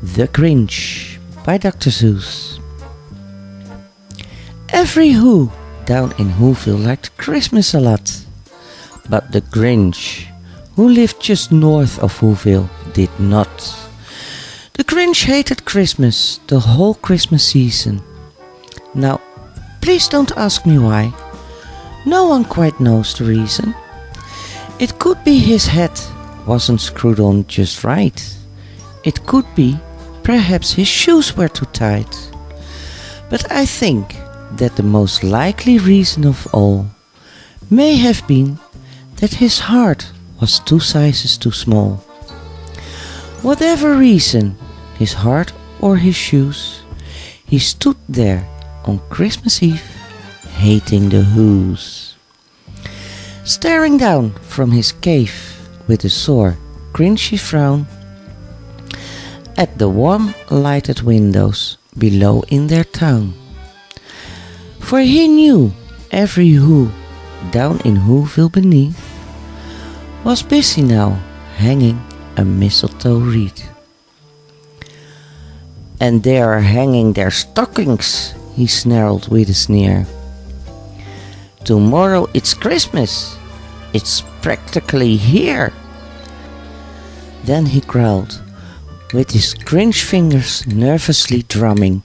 The Grinch by Dr. Seuss. Every Who down in Whoville liked Christmas a lot, but the Grinch, who lived just north of Whoville, did not. The Grinch hated Christmas the whole Christmas season. Now, please don't ask me why. No one quite knows the reason. It could be his head wasn't screwed on just right. It could be perhaps his shoes were too tight. But I think that the most likely reason of all may have been that his heart was 2 sizes too small. Whatever reason, his heart or his shoes, he stood there on Christmas Eve, hating the Whos. Staring down from his cave with a sore, grinchy frown at the warm lighted windows below in their town. For he knew every Who down in Whoville beneath was busy now hanging a mistletoe wreath. And they are hanging their stockings, he snarled with a sneer. Tomorrow it's Christmas, it's practically here. Then he growled, with his Grinch fingers nervously drumming,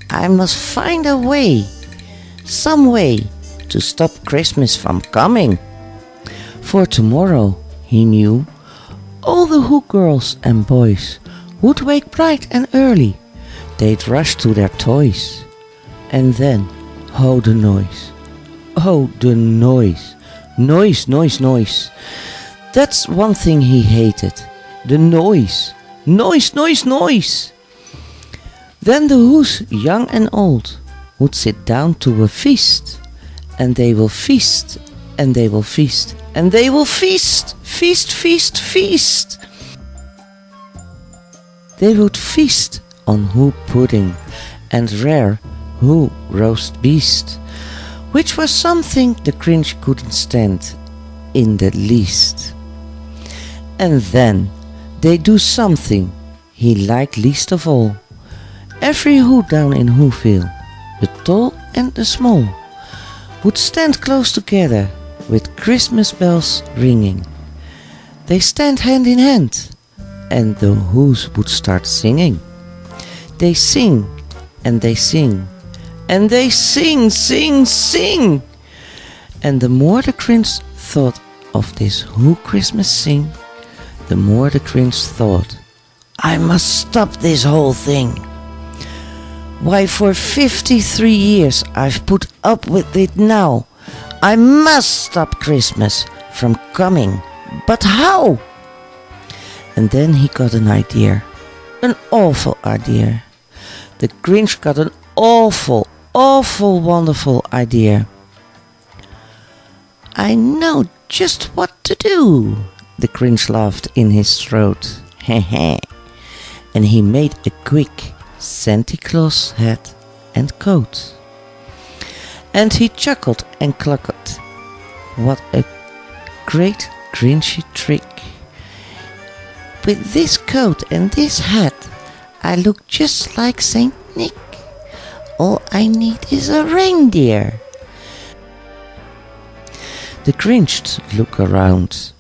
I must find a way, some way, to stop Christmas from coming. For tomorrow, he knew, all the Who girls and boys would wake bright and early. They'd rush to their toys. And then, oh the noise, oh the noise, noise, noise, noise. That's one thing he hated, the noise. Noise, noise, noise! Then the Who's, young and old, would sit down to a feast, and they will feast, and they will feast, and they will feast, feast, feast, feast. They would feast on Who pudding and rare Who roast beast, which was something the Grinch couldn't stand in the least. And then they do something he liked least of all. Every Who down in Whoville, the tall and the small, would stand close together with Christmas bells ringing. They stand hand in hand, and the Whos would start singing. They sing, and they sing, and they sing, sing, sing. And the more the Grinch thought of this Who Christmas sing, the more the Grinch thought, I must stop this whole thing. Why, for 53 years I've put up with it now. I must stop Christmas from coming. But how? And then he got an idea. An awful idea. The Grinch got an awful, awful wonderful idea. I know just what to do. The Grinch laughed in his throat. Heh. And he made a quick Santa Claus hat and coat. And he chuckled and clucked. What a great Grinchy trick. With this coat and this hat, I look just like Saint Nick. All I need is a reindeer. The Grinch looked around,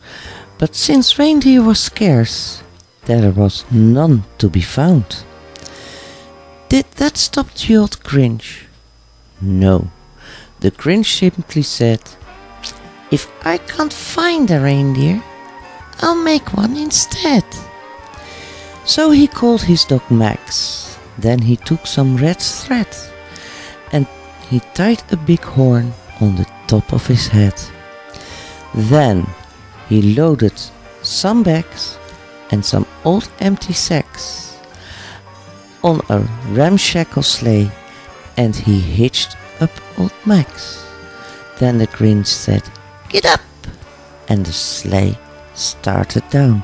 but since reindeer was scarce, there was none to be found. Did that stop the old Grinch? No. The Grinch simply said, if I can't find a reindeer, I'll make one instead. So he called his dog Max. Then he took some red thread and he tied a big horn on the top of his head. Then he loaded some bags and some old empty sacks on a ramshackle sleigh, and he hitched up old Max. Then the Grinch said, get up, and the sleigh started down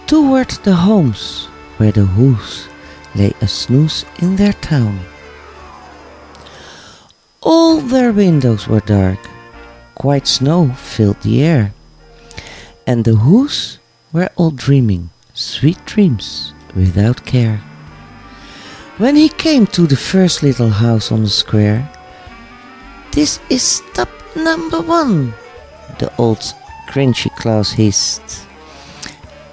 toward the homes where the Whos lay a snooze in their town. All their windows were dark, quite snow filled the air, and the Who's were all dreaming sweet dreams without care. When he came to the first little house on the square, "This is stop number 1, the old Grinchy Claus hissed,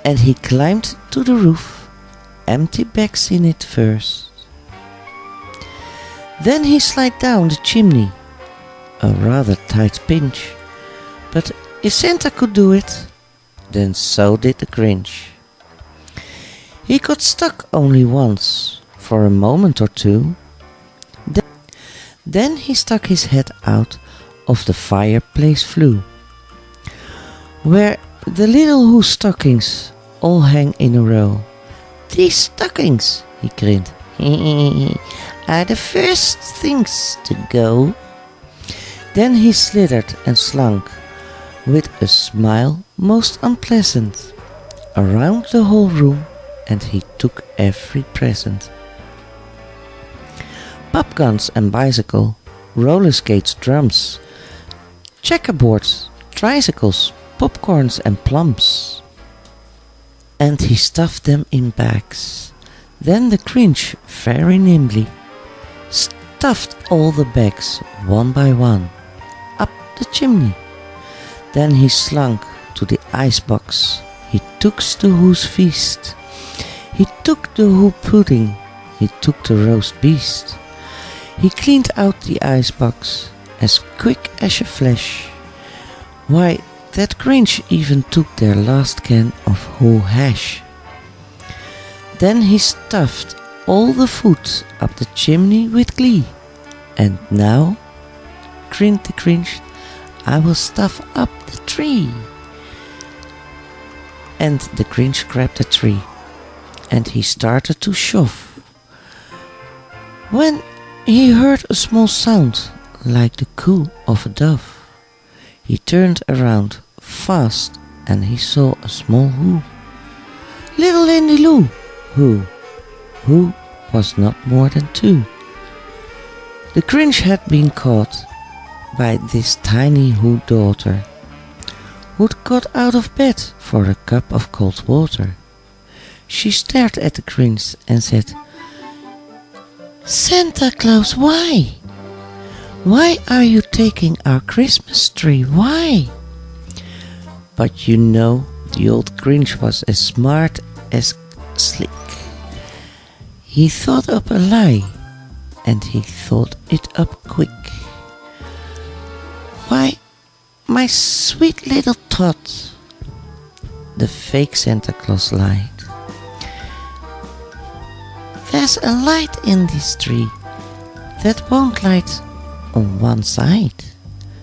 and he climbed to the roof, empty bags in it first. Then he slid down the chimney, a rather tight pinch, but if Santa could do it, then so did the Grinch. He got stuck only once, for a moment or two. Then he stuck his head out of the fireplace flue, where the little Who stockings all hang in a row. "These stockings," he grinned, "are the first things to go." Then he slithered and slunk, with a smile most unpleasant, around the whole room, and he took every present. Pop guns and bicycle, roller skates, drums, checkerboards, tricycles, popcorns and plums. And he stuffed them in bags. Then the Grinch very nimbly stuffed all the bags one by one up the chimney. Then he slunk to the icebox. He took the Who's feast. He took the Who pudding. He took the roast beast. He cleaned out the icebox as quick as a flash. Why, that Grinch even took their last can of Who hash. Then he stuffed all the food up the chimney with glee. "And now," grinned the Grinch, "I will stuff up the tree." And the Grinch grabbed a tree, and he started to shove, when he heard a small sound like the coo of a dove. He turned around fast, and he saw a small Who. Little Lindy Lou, who was not more than 2. The Grinch had been caught by this tiny Who daughter, who'd got out of bed for a cup of cold water. She stared at the Grinch and said, "Santa Claus, why? Why are you taking our Christmas tree? Why?" But you know, the old Grinch was as smart as slick. He thought up a lie, and he thought it up quick. "Why, my sweet little tot," the fake Santa Claus lied, "there's a light in this tree that won't light on one side,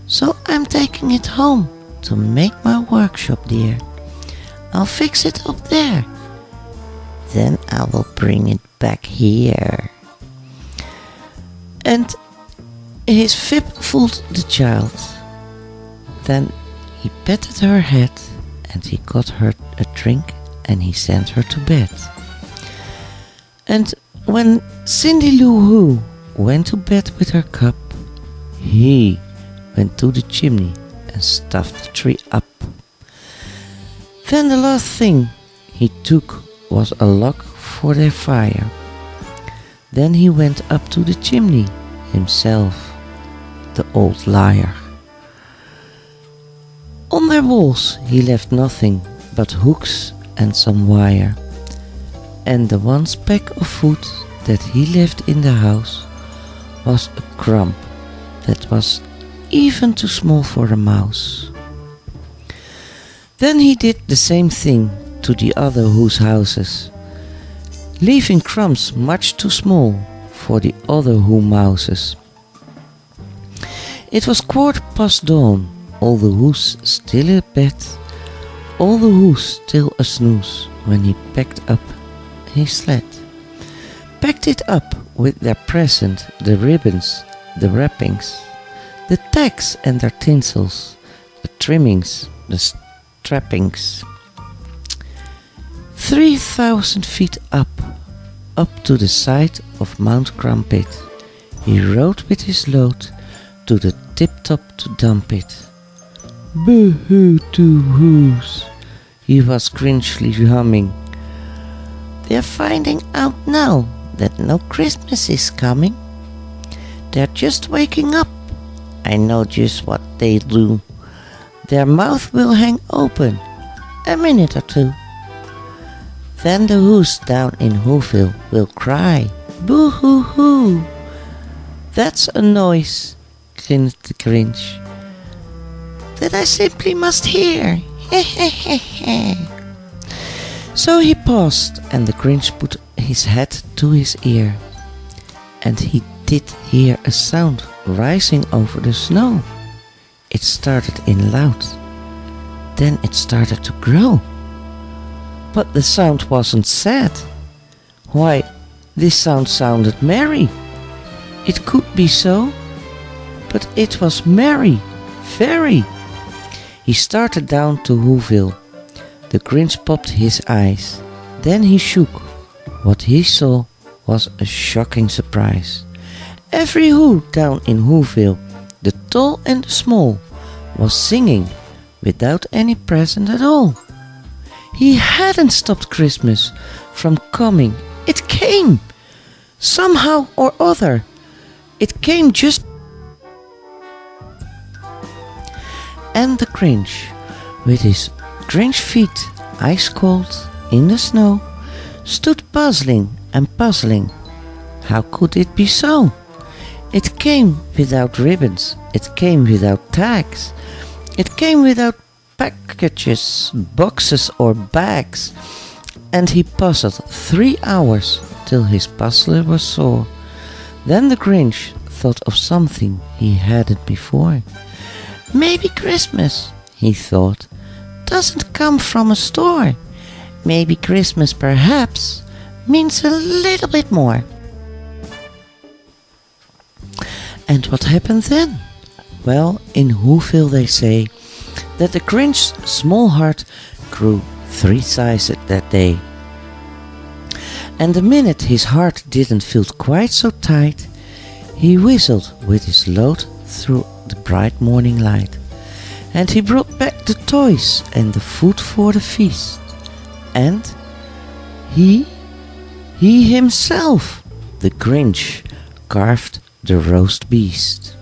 so I'm taking it home to make my workshop dear. I'll fix it up there, then I will bring it back here." And his fib fooled the child. Then he patted her head, and he got her a drink, and he sent her to bed. And when Cindy Lou Who went to bed with her cup, he went to the chimney and stuffed the tree up. Then the last thing he took was a log for their fire. Then he went up to the chimney himself, the old liar. On their walls he left nothing but hooks and some wire, and the one speck of food that he left in the house was a crumb that was even too small for a mouse. Then he did the same thing to the other Who's houses, leaving crumbs much too small for the other Who mouses. It was 1/4 dawn, all the Who's still in bed, all the Who's still a snooze, when he packed up his sled. Packed it up with their present, the ribbons, the wrappings, the tags and their tinsels, the trimmings, the strappings. 3,000 feet up to the side of Mount Crumpit, he rode with his load to the tip top to dump it. Boo-hoo to whoos, he was grinchly humming. They're finding out now that no Christmas is coming. They're just waking up. I know just what they'll do. Their mouth will hang open a minute or two. Then the whoos down in Whoville will cry, boo-hoo-hoo. That's a noise, grinned the Grinch, that I simply must hear. So he paused, and the Grinch put his head to his ear, and he did hear a sound rising over the snow. It started in loud, then it started to grow. But the sound wasn't sad. Why, this sound sounded merry. It could be so, but it was merry, very. He started down to Whoville. The Grinch popped his eyes. Then he shook. What he saw was a shocking surprise. Every who down in Whoville, the tall and the small, was singing without any present at all. He hadn't stopped Christmas from coming. It came, somehow or other. It came just... And the Grinch, with his Grinch feet ice cold in the snow, stood puzzling and puzzling. How could it be so? It came without ribbons. It came without tags. It came without packages, boxes or bags. And he puzzled 3 hours till his puzzler was sore. Then the Grinch thought of something he hadn't before. Maybe Christmas, he thought, doesn't come from a store. Maybe Christmas perhaps means a little bit more. And what happened then? Well, in Whoville they say that the Grinch's small heart grew 3 sizes that day. And the minute his heart didn't feel quite so tight, he whistled with his load through the bright morning light. And he brought back the toys and the food for the feast. And he himself, the Grinch, carved the roast beast.